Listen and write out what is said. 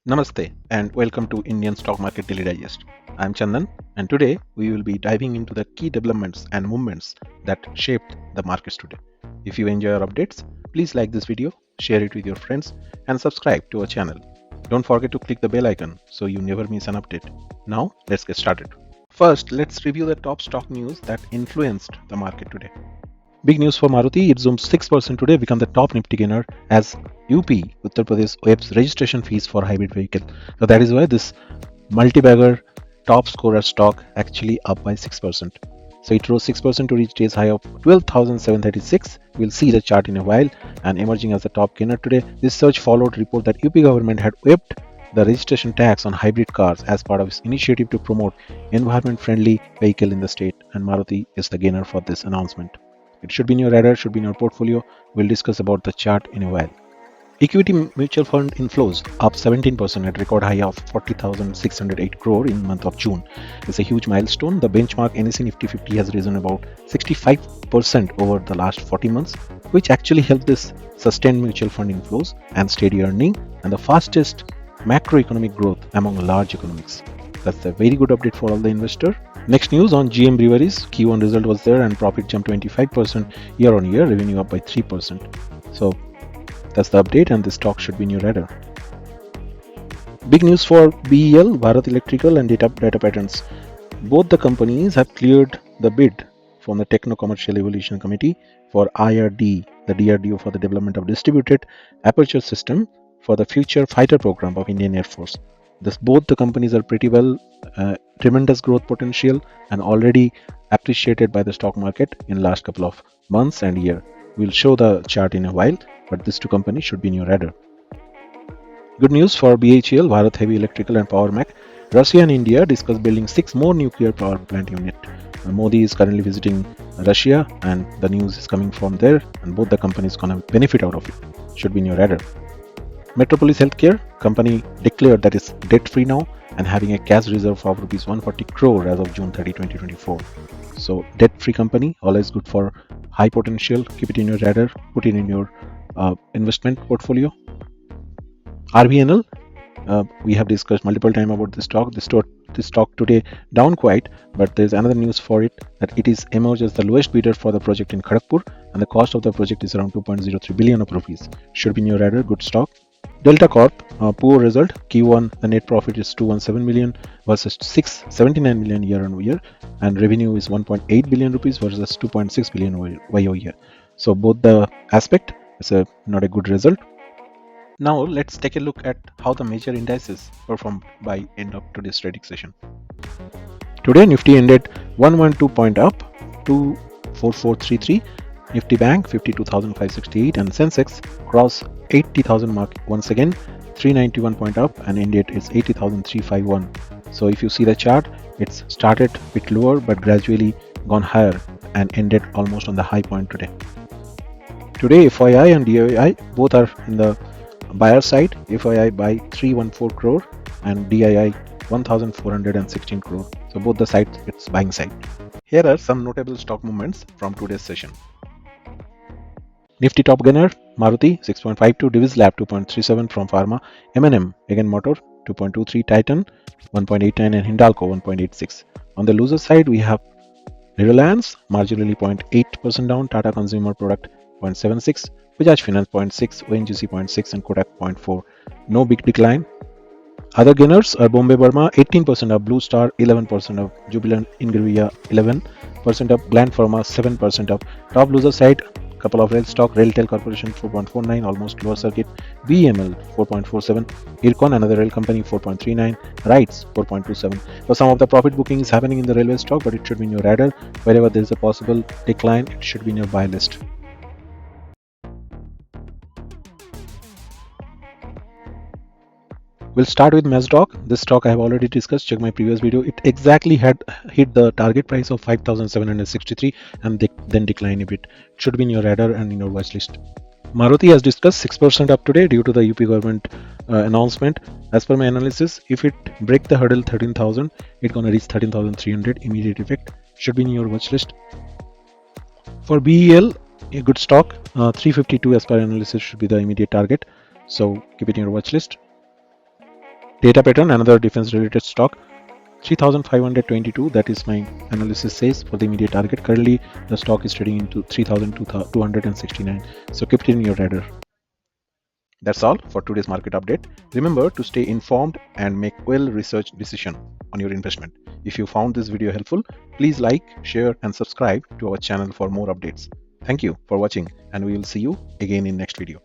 Namaste and welcome to Indian Stock Market Daily Digest. I'm Chandan and today we will be diving into the key developments and movements that shaped the markets today. If you enjoy our updates, please like this video, share it with your friends and subscribe to our channel. Don't forget to click the bell icon so you never miss an update. Now let's get started. First, let's review the top stock news that influenced the market today. Big news for Maruti, it zoomed 6% today, become the top Nifty gainer as UP, Uttar Pradesh, waives registration fees for hybrid vehicle. So that is why this multi-bagger top scorer stock actually up by 6%. So it rose 6% to reach day's high of 12,736. We'll see the chart in a while. And emerging as the top gainer today, this surge followed report that UP government had waived the registration tax on hybrid cars as part of its initiative to promote environment-friendly vehicle in the state. And Maruti is the gainer for this announcement. It should be in your radar, should be in your portfolio. We'll discuss about the chart in a while. Equity mutual fund inflows up 17% at record high of 40,608 crore in month of June. It's a huge milestone. The benchmark NSE Nifty 50 has risen about 65% over the last 40 months, which actually helped this sustained mutual fund inflows and steady earning and the fastest macroeconomic growth among large economics. That's a very good update for all the investor. Next news on GM Breweries. Q1 result was there and profit jumped 25% year on year, revenue up by 3%. So that's the update and this stock should be in your radar. Big news for BEL, Bharat Electrical and Data Patterns. Both the companies have cleared the bid from the Techno Commercial Evolution Committee for IRD, the DRDO for the development of distributed aperture system for the future fighter program of Indian Air Force. Both the companies are pretty well, tremendous growth potential and already appreciated by the stock market in last couple of months and year. We'll show the chart in a while, but these two companies should be in your radar. Good news for BHEL, Bharat Heavy Electrical and Power Mac. Russia and India discuss building 6 more nuclear power plant unit. Modi is currently visiting Russia and the news is coming from there and both the companies gonna benefit out of it. Should be in your radar. Metropolis Healthcare company declared that it's debt-free now and having a cash reserve of rupees 140 crore as of June 30, 2024. So debt-free company, always good for high potential. Keep it in your radar, put it in your investment portfolio. RVNL, we have discussed multiple times about this stock. This stock today down quite, but there's another news for it that it is emerged as the lowest bidder for the project in Kharagpur, and the cost of the project is around 2.03 billion of rupees. Should be in your radar. Good stock. Delta Corp, poor result. Q1, the net profit is 217 million versus 679 million year on year, and revenue is 1.8 billion rupees versus 2.6 billion year. So both the aspect is not a good result. Now let's take a look at how the major indices performed by end of today's trading session. Today Nifty ended 112 point up, 24433. Nifty Bank 52,568 and Sensex crossed 80,000 mark once again, 391 point up and ended is 80,351. So if you see the chart, it's started a bit lower but gradually gone higher and ended almost on the high point today. Today FYI and DII both are in the buyer side. FYI by 314 crore and DII 1416 crore. So both the sides it's buying side. Here are some notable stock movements from today's session. Nifty top gainer, Maruti 6.52, Divis Lab 2.37 from Pharma, M&M again Motor 2.23, Titan 1.89 and Hindalco 1.86. On the loser side we have Reliance marginally 0.8% down, Tata Consumer Product 0.76, Bajaj Finance 0.6, ONGC 0.6 and Kotak 0.4. No big decline. Other gainers are Bombay Burma 18% up, Blue Star 11% up, Jubilant Ingrevia 11% up, Gland Pharma 7% up. Top loser side, couple of rail stock, Railtel Corporation 4.49, almost lower circuit, BEML 4.47, Ircon another rail company 4.39, Rights 4.27. So some of the profit booking is happening in the railway stock, but it should be in your radar. Wherever there is a possible decline, it should be in your buy list. We'll start with Mazdoc. This stock I have already discussed. Check my previous video. It exactly had hit the target price of 5,763 and then declined a bit. It should be in your radar and in your watch list. Maruti has discussed 6% up today due to the UP government announcement. As per my analysis, if it break the hurdle 13,000, it's gonna reach 13,300 immediate effect. Should be in your watch list. For BEL, a good stock, 352 as per analysis should be the immediate target. So keep it in your watch list. Data pattern, another defense related stock, 3522, that is my analysis says for the immediate target. Currently the stock is trading into 3269, so keep it in your radar. That's all for today's market update. Remember to stay informed and make well-researched decision on your investment. If you found this video helpful, please like, share and subscribe to our channel for more updates. Thank you for watching and we will see you again in next video.